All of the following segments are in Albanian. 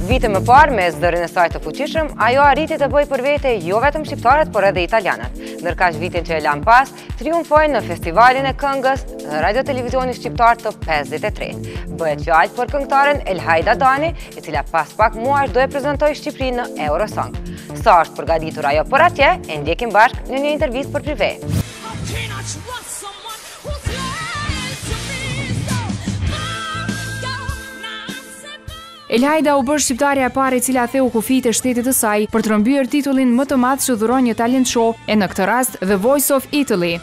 Vite më parë, me zërin e saj të fuqishëm, ajo arriti të bëjë për vete jo vetëm shqiptarët, por edhe italianët. Ndërkaq vitin që e lan pas, triumfojnë në festivalin e këngës në Radio Televizioni Shqiptar të 53. Bëhet fjalë për këngëtaren Elhajda Dani, e cila pas pak muash do e prezantojë Shqipërinë në Eurosong. Sa është përgatitur ajo për atje, e ndjekim bashkë në një intervistë për prive. Elhajda u bërë shqiptarja e parë e cila theu kufijtë e shtetit të saj për të rrëmbyer titullin më të madh që dhuron një talent show, e në këtë rast The Voice of Italy.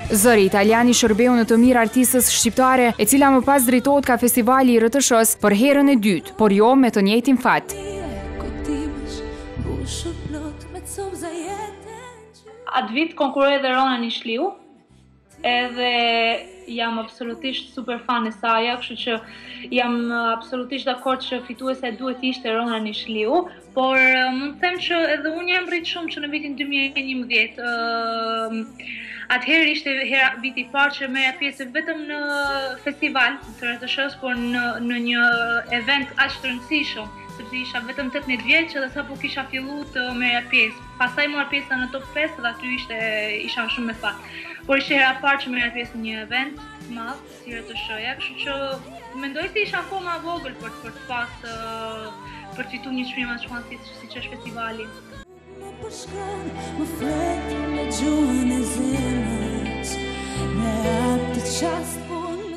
Zëri italiani shërbeu në të mirë artistës shqiptare, e cila më pas drejtohet ka festivali i RTS-s për herën e dytë, por jo me të njëjtin fat. Atë vit konkurroi edhe Rona Nishliu, edhe jam absolutisht super fan e saj, kështu që jam absolutisht dakord që fituesja duhet ishte Rona Nishliu, por mund të them që edhe unë jam rrit shumë që në vitin 2011. Atëherë ishte viti i parë që merja pjesë vetëm në festival të RTS-s, por në një event aq të rëndësishëm, sepse isha vetëm 18 vjeç dhe sapo kisha filluar të merja pjesë. Pastaj mora pjesë në top 5 dhe aty isha shumë me fat. Por ishte hera e parë që merja pjesë në një event të madh si RTS-ja, kështu që mendoj se isha akoma vogël për të fituar një çmim aq të madh siç është festivali.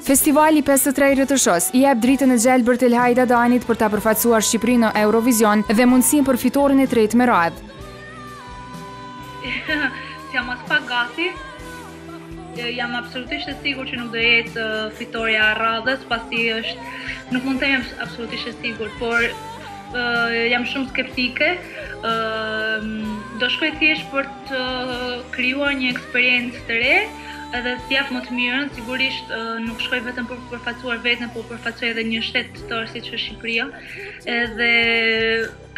Festivali 53 RTS-s i jep dritën e gjelbërt Elhajda Danit për ta përfaqësuar Shqipërinë në Eurovision dhe mundësinë për fitoren e tretë me radhë. Jam as pak gati. Jam absolutisht e sigurt që nuk do jetë fitoria e radhës, pasi nuk mund të jem absolutisht e sigurt, por jam shumë skeptike. Do shkoj thjesht për të krijuar një eksperiencë të re, edhe të jap më të mirën. Sigurisht nuk shkoj vetëm për të përfaqësuar veten, por përfaqësoj edhe një shtet të tërë siç është Shqipëria. Edhe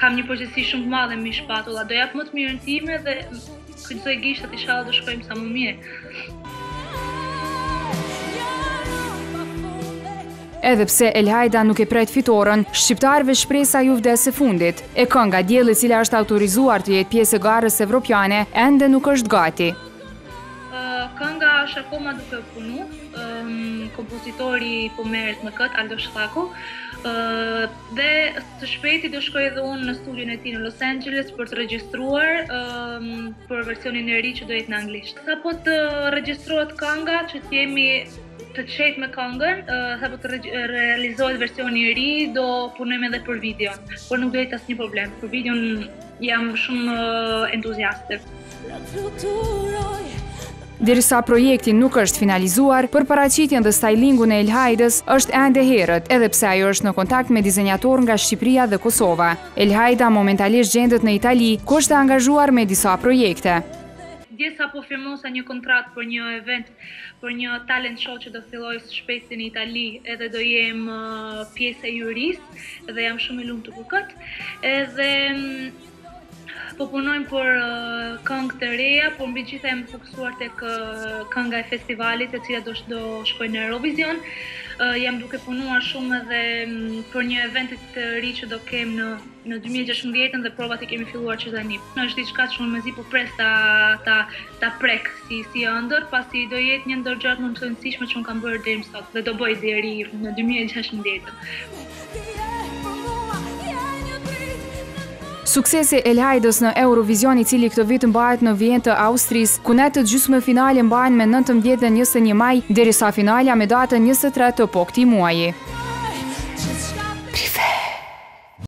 kam një përgjegjësi shumë të madhe mbi shpatulla. Do jap më të mirën time dhe kryqëzoj gishtat, inshallah do shkojmë sa më mirë. Edhe pse Elhajda nuk e pret fitoren, shqiptarëve shpresa ju vdes së fundit. E kënga Dielli, e cila është autorizuar të jetë pjesë e garës evropiane, ende nuk është gati. Kënga është akoma duke punu, kompozitori po merret me këtë, Aldo Shtaku, dhe së shpejti do shkoj edhe unë në studion e tij në Los Angeles për të regjistruar për versionin e ri që do jetë në anglisht. Sapo të regjistrohet kënga, që të jemi të qetë me këngën, sapo të realizohet versioni i ri, do punojmë edhe për videon, por nuk do jetë asnjë problem. Për videon jam shumë entuziaste. Derisa projekti nuk është finalizuar, për paraqitjen dhe stylingun e Elhajdës është ende herët, edhe pse ajo është në kontakt me dizenjator nga Shqipëria dhe Kosova. Elhajda momentalisht gjendet në Itali, ku është angazhuar me disa projekte. Dje sapo firmosa një kontratë për një event, për një talent show që do fillojë së shpejti në Itali, edhe do jem pjesë e jurisë dhe jam shumë e lumtur për këtë. Edhe po punojmë për këngë të reja, por mbi gjitha jam fokusuar tek kënga e festivalit, e cila do shkojë në Eurovision. Jam duke punuar shumë edhe për një event të ri që do kem në 2016 dhe provat i kemi filluar që tani. Është diçka që unë mezi po pres ta prek si ëndër, pasi do jetë një ndër gjërat më të rëndësishme që unë kam bërë deri më sot dhe do bëj deri në 2016. Suksesi Elhajdës në Eurovision, i cili këtë vit mbahet në Vienë të Austrisë, ku netët gjysmëfinale mbahen me 19 dhe 21 maj, derisa finalja me datën 23 të po këtij muaji.